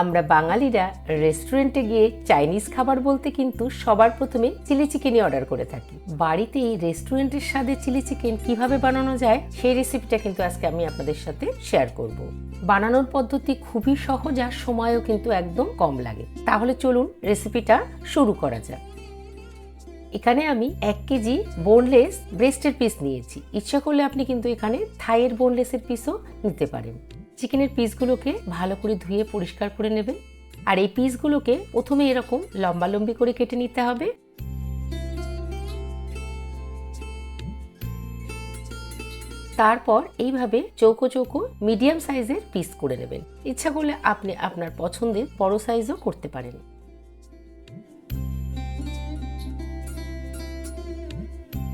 আমরা বাঙালিরা রেস্টুরেন্টে গিয়ে চাইনিজ খাবার বলতে কিন্তু সবার প্রথমে চিলি চিকেনই অর্ডার করে থাকি। বাড়িতে এই রেস্টুরেন্টের স্বাদে চিলি চিকেন কিভাবে বানানো যায় সেই রেসিপিটা কিন্তু আজকে আমি আপনাদের সাথে শেয়ার করব। বানানোর পদ্ধতি খুবই সহজ আর সময়ও কিন্তু একদম কম লাগে। তাহলে চলুন রেসিপিটা শুরু করা যাক। এখানে আমি 1 কেজি বোনলেস ব্রেস্টের পিস নিয়েছি। ইচ্ছা করলে আপনি কিন্তু এখানে থাইয়ের বোনলেসের পিসও নিতে পারেন। চিকেনের পিসগুলোকে ভালো করে ধুয়ে পরিষ্কার করে নেবেন। আর এই পিসগুলোকে প্রথমে এরকম লম্বা লম্বি করে কেটে নিতে হবে। তারপর এইভাবে চৌকো চৌকো মিডিয়াম সাইজের পিস করে নেবেন। ইচ্ছা করলে আপনি আপনার পছন্দের বড় সাইজও করতে পারেন।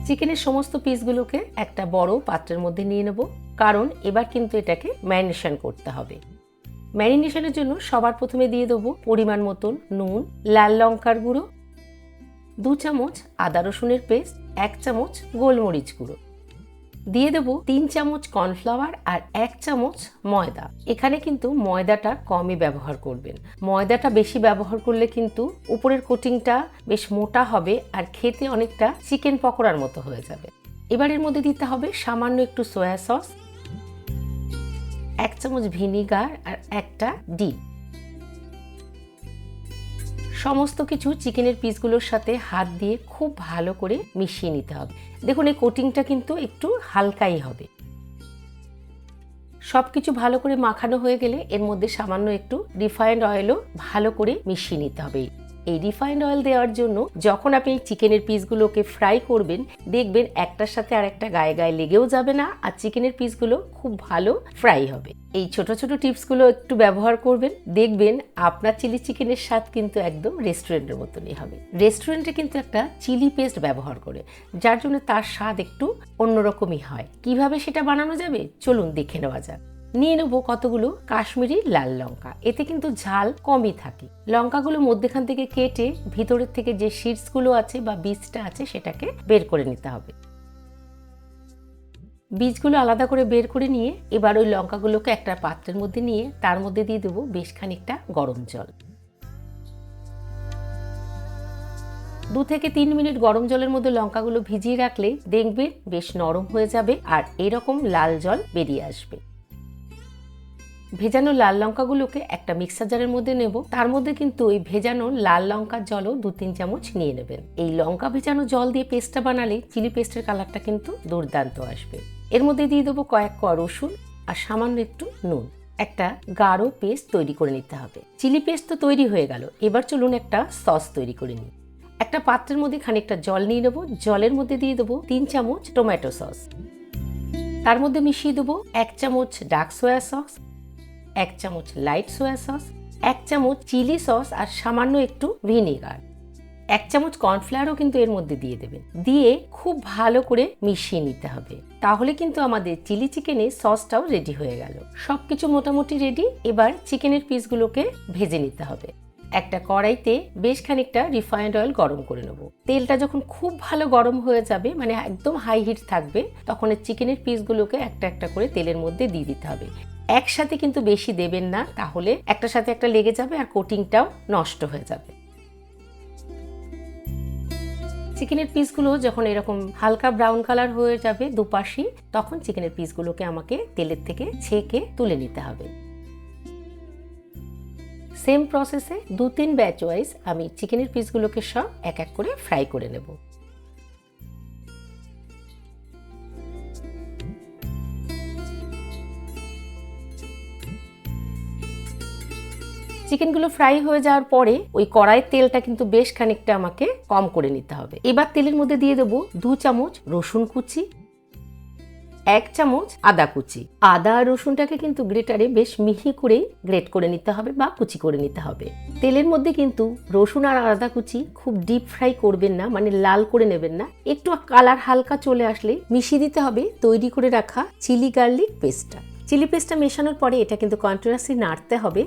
চিকেনের সমস্ত পিসগুলোকে একটা বড় পাত্রের মধ্যে নিয়ে নেব, কারণ এবার কিন্তু এটাকে ম্যারিনেশন করতে হবে। ম্যারিনেশনের জন্য সবার প্রথমে দিয়ে দেবো পরিমাণ মতন নুন, লাল লঙ্কার গুঁড়ো, 2 চামচ আদা রসুনের পেস্ট, 1 চামচ গোলমরিচ গুঁড়ো, দিয়ে দেবো 3 চামচ কর্নফ্লাওয়ার আর 1 চামচ ময়দা। এখানে কিন্তু ময়দাটা কমই ব্যবহার করবেন। ময়দাটা বেশি ব্যবহার করলে কিন্তু উপরের কোটিংটা বেশ মোটা হবে আর খেতে অনেকটা চিকেন পকোড়ার মতো হয়ে যাবে। এবার এর মধ্যে দিতে হবে সামান্য একটু সয়া সস, 1 চামচ ভিনিগার আর একটা ডিম। সমস্ত কিছু চিকেনের পিসগুলোর সাথে হাত দিয়ে খুব ভালো করে মিশিয়ে নিতে হবে। দেখুন এই কোটিংটা কিন্তু একটু হালকাই হবে। সবকিছু ভালো করে মাখানো হয়ে গেলে এর মধ্যে সামান্য একটু রিফাইন্ড অয়েলও ভালো করে মিশিয়ে নিতে হবে। এই রিফাইন্ড অয়েল দেওয়ার জন্য যখন আপনি চিকেনের পিসগুলোকে ফ্রাই করবেন, দেখবেন একটার সাথে আরেকটা গায়ে গায়ে লেগেও যাবে না আর চিকেনের পিসগুলো খুব ভালো ফ্রাই হবে। এই ছোট ছোট টিপসগুলো একটু ব্যবহার করবেন, দেখবেন আপনার চিলি চিকেনের স্বাদ কিন্তু একদম রেস্টুরেন্টের মতনই হবে। রেস্টুরেন্টে কিন্তু একটা চিলি পেস্ট ব্যবহার করে, যার জন্য তার স্বাদ একটু অন্যরকমই হয়। কিভাবে সেটা বানানো যাবে চলুন দেখে নেওয়া যাক। নিয়ে নেবো কতগুলো কাশ্মীরি লাল লঙ্কা। এতে কিন্তু ঝাল কমই থাকে। লঙ্কাগুলো মধ্যখান থেকে কেটে ভিতরের থেকে যে সিডসগুলো আছে বা বীজটা আছে সেটাকে বের করে নিতে হবে। বীজগুলো আলাদা করে বের করে নিয়ে এবার ওই লঙ্কাগুলোকে একটা পাত্রের মধ্যে নিয়ে তার মধ্যে দিয়ে দেবো বেশ খানিকটা গরম জল। 2 থেকে 3 মিনিট গরম জলের মধ্যে লঙ্কাগুলো ভিজিয়ে রাখলে দেখবে বেশ নরম হয়ে যাবে আর এরকম লাল জল বেরিয়ে আসবে। ভেজানো লাল লঙ্কাগুলোকে একটা মিক্সার জারের মধ্যে নেব। তার মধ্যে কিন্তু ওই ভেজানো লাল লঙ্কার জলও 2-3 চামচ নিয়ে নেবেন। এই লঙ্কা ভেজানো জল দিয়ে পেস্টটা বানালে চিলি পেস্টের কালারটা কিন্তু দুর্দান্ত আসবে। এর মধ্যে দিয়ে দেবো কয়েক কোয়া রসুন আর সামান্য একটু নুন। একটা গাঢ় পেস্ট তৈরি করে নিতে হবে। চিলি পেস্ট তো তৈরি হয়ে গেল, এবার চলুন একটা সস তৈরি করে নিই। একটা পাত্রের মধ্যে খানিকটা জল নিয়ে নেবো। জলের মধ্যে দিয়ে দেবো 3 চামচ টমেটো সস। তার মধ্যে মিশিয়ে দেবো 1 চামচ ডার্ক সয়া সস, 1 চামচ লাইট সয়া সস, 1 চামচ চিলি সস আর সামান্য একটু ভিনেগার। 1 চামচ কর্নফ্লাওয়ারও কিন্তু এর মধ্যে দিয়ে দেবেন। দিয়ে খুব ভালো করে মিশিয়ে নিতে হবে। তাহলে কিন্তু আমাদের চিলি চিকেনের সসটাও রেডি হয়ে গেল। সবকিছু মোটামুটি রেডি। এবার চিকেনের পিসগুলোকে ভেজে নিতে হবে। একটা কড়াইতে বেশ খানিকটা রিফাইন্ড অয়েল গরম করে নেব। তেলটা যখন খুব ভালো গরম হয়ে যাবে, মানে একদম হাই হিট থাকবে, তখন এই চিকেনের পিসগুলোকে একটা একটা করে তেলের মধ্যে দিয়ে দিতে হবে। একসাথে কিন্তু বেশি দেবেন না, তাহলে একটার সাথে একটা লেগে যাবে আর কোটিংটাও নষ্ট হয়ে যাবে। চিকেনের পিসগুলো যখন এরকম হালকা ব্রাউন কালার হয়ে যাবে দুপাশই, তখন চিকেনের পিসগুলোকে আমাকে তেলের থেকে ছেঁকে তুলে নিতে হবে। সেম প্রসেসে 2-3 ব্যাচ ওয়াইজ আমি চিকেনের পিসগুলোকে সব এক এক করে ফ্রাই করে নেব। চিকেনগুলো ফ্রাই হয়ে যাওয়ার পরে ওই কড়াইয়ের তেলটা কিন্তু বেশ খানিকটা আমাকে কম করে নিতে হবে। এবার তেলের মধ্যে দিয়ে দেবো 2 চামচ রসুন কুচি, 1 চামচ আদা কুচি। আদা আর রসুনটাকে কিন্তু গ্রেটারে বেশ মিহি করে গ্রেট করে নিতে হবে বা কুচি করে নিতে হবে। তেলের মধ্যে কিন্তু রসুন আর আদা কুচি খুব ডিপ ফ্রাই করবেন না, মানে লাল করে নেবেন না। একটু কালার হালকা চলে আসলে মিশিয়ে দিতে হবে তৈরি করে রাখা চিলি গার্লিক পেস্টটা। চিলি পেস্টটা মেশানোর পরে এটা কিন্তু কন্টিনিউয়াসলি নাড়তে হবে।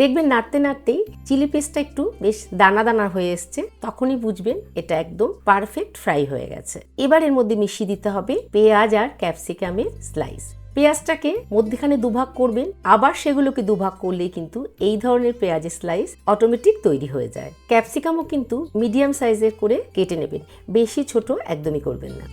দেখবেন নাড়তে নাড়তেই চিলি পেস্টটা একটু বেশ দানা দানা হয়ে এসছে, তখনই বুঝবেন এটা একদম পারফেক্ট ফ্রাই হয়ে গেছে। এবার এর মধ্যে মিশিয়ে দিতে হবে পেঁয়াজ আর ক্যাপসিকামের স্লাইস। পেঁয়াজটাকে মধ্যখানে দুভাগ করবেন, আবার সেগুলোকে দুভাগ করলেই কিন্তু এই ধরনের পেঁয়াজের স্লাইস অটোমেটিক তৈরি হয়ে যায়। ক্যাপসিকামও কিন্তু মিডিয়াম সাইজের করে কেটে নেবেন, বেশি ছোট একদমই করবেন না।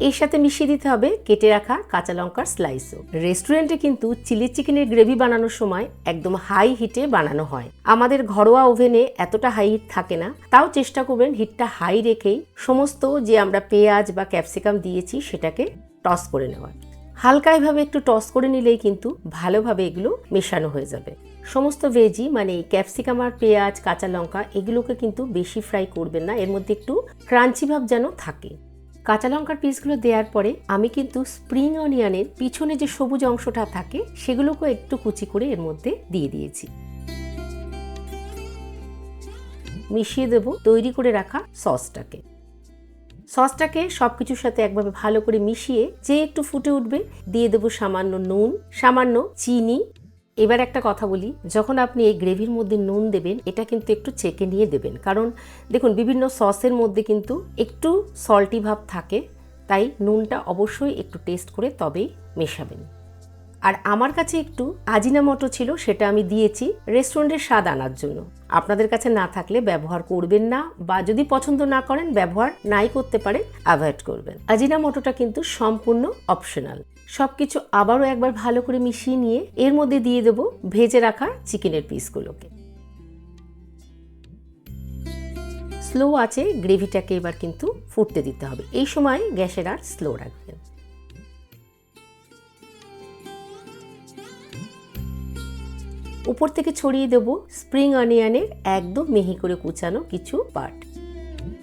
এর সাথে মিশিয়ে দিতে হবে কেটে রাখা কাঁচা লঙ্কার স্লাইসও। রেস্টুরেন্টে কিন্তু চিলি চিকেনের গ্রেভি বানানোর সময় একদম হাই হিটে বানানো হয়। আমাদের ঘরোয়া ওভেনে এতটা হাই হিট থাকে না, তাও চেষ্টা করবেন হিটটা হাই রেখেই সমস্ত যে আমরা পেঁয়াজ বা ক্যাপসিকাম দিয়েছি সেটাকে টস করে নেওয়ার। হালকা এভাবে একটু টস করে নিলেই কিন্তু ভালোভাবে এগুলো মেশানো হয়ে যাবে। সমস্ত ভেজি মানে ক্যাপসিকাম আর পেঁয়াজ কাঁচা লঙ্কা এগুলোকে কিন্তু বেশি ফ্রাই করবেন না, এর মধ্যে একটু ক্রাঞ্চি ভাব যেন থাকে। কাঁচা লঙ্কার পিসগুলো দেওয়ার পরে আমি কিন্তু স্প্রিং অনিয়নের পিছনে যে সবুজ অংশটা থাকে সেগুলোকে একটু কুচি করে এর মধ্যে দিয়ে দিয়েছি। মিশিয়ে দেব তৈরি করে রাখা সসটাকে। সসটাকে সবকিছুর সাথে একভাবে ভালো করে মিশিয়ে যে একটু ফুটে উঠবে দিয়ে দেবো সামান্য নুন, সামান্য চিনি। এবার একটা কথা বলি, যখন আপনি এই গ্রেভির মধ্যে নুন দেবেন এটা কিন্তু একটু চেকে নিয়ে দেবেন, কারণ দেখুন বিভিন্ন সসের মধ্যে কিন্তু একটু সল্টি ভাব থাকে, তাই নুনটা অবশ্যই একটু টেস্ট করে তবেই মেশাবেন। আর আমার কাছে একটু আজিনামোটো ছিল, সেটা আমি দিয়েছি রেস্টুরেন্টের স্বাদ আনার জন্য। আপনাদের কাছে না থাকলে ব্যবহার করবেন না, বা যদি পছন্দ না করেন ব্যবহার নাই করতে পারেন, অ্যাভয়েড করবেন। আজিনামোটোটা কিন্তু সম্পূর্ণ অপশনাল। সবকিছু আবারও একবার ভালো করে মিশিয়ে নিয়ে এর মধ্যে দিয়ে দেব ভেজে রাখা চিকেনের পিসগুলোকে। স্লো আছে গ্রেভিটাকে এবার কিন্তু ফুটতে দিতে হবে, এই সময় গ্যাসের আর স্লো রাখবেন। উপর থেকে ছড়িয়ে দেব স্প্রিং অনিয়নের একদম মিহি করে কুচানো কিছু পার্ট।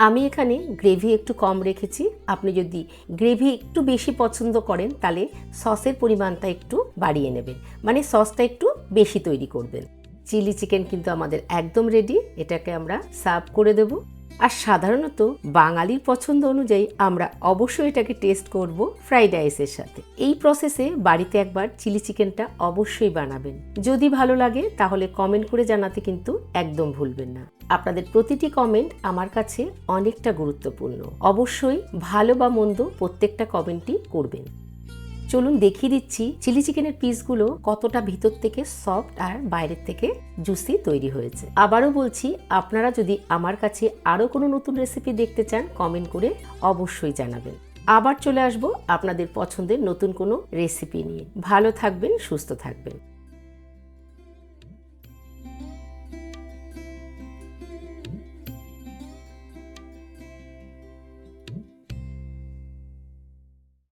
আমি এখানে গ্রেভি একটু কম রেখেছি, আপনি যদি গ্রেভি একটু বেশি পছন্দ করেন তাহলে সসের পরিমাণটা একটু বাড়িয়ে নেবেন, মানে সসটা একটু বেশি তৈরি করবেন। চিলি চিকেন কিন্তু আমাদের একদম রেডি, এটাকে আমরা সার্ভ করে দেব। আর সাধারণত বাঙালির পছন্দ অনুযায়ী আমরা অবশ্যই এটাকে টেস্ট করব ফ্রাইড রাইসের সাথে। এই প্রসেসে বাড়িতে একবার চিলি চিকেনটা অবশ্যই বানাবেন। যদি ভালো লাগে তাহলে কমেন্ট করে জানাতে কিন্তু একদম ভুলবেন না। আপনাদের প্রতিটি কমেন্ট আমার কাছে অনেকটা গুরুত্বপূর্ণ। অবশ্যই ভালো বা মন্দ প্রত্যেকটা কমেন্টই করবেন। চলুন দেখিয়ে দিচ্ছি চিলি চিকেনের পিসগুলো কতটা ভিতর থেকে সফট আর বাইরের থেকে জুসি তৈরি হয়েছে। আবারও বলছি, আপনারা যদি আমার কাছে আরও কোনো নতুন রেসিপি দেখতে চান কমেন্ট করে অবশ্যই জানাবেন। আবার চলে আসবো আপনাদের পছন্দের নতুন কোনো রেসিপি নিয়ে। ভালো থাকবেন, সুস্থ থাকবেন।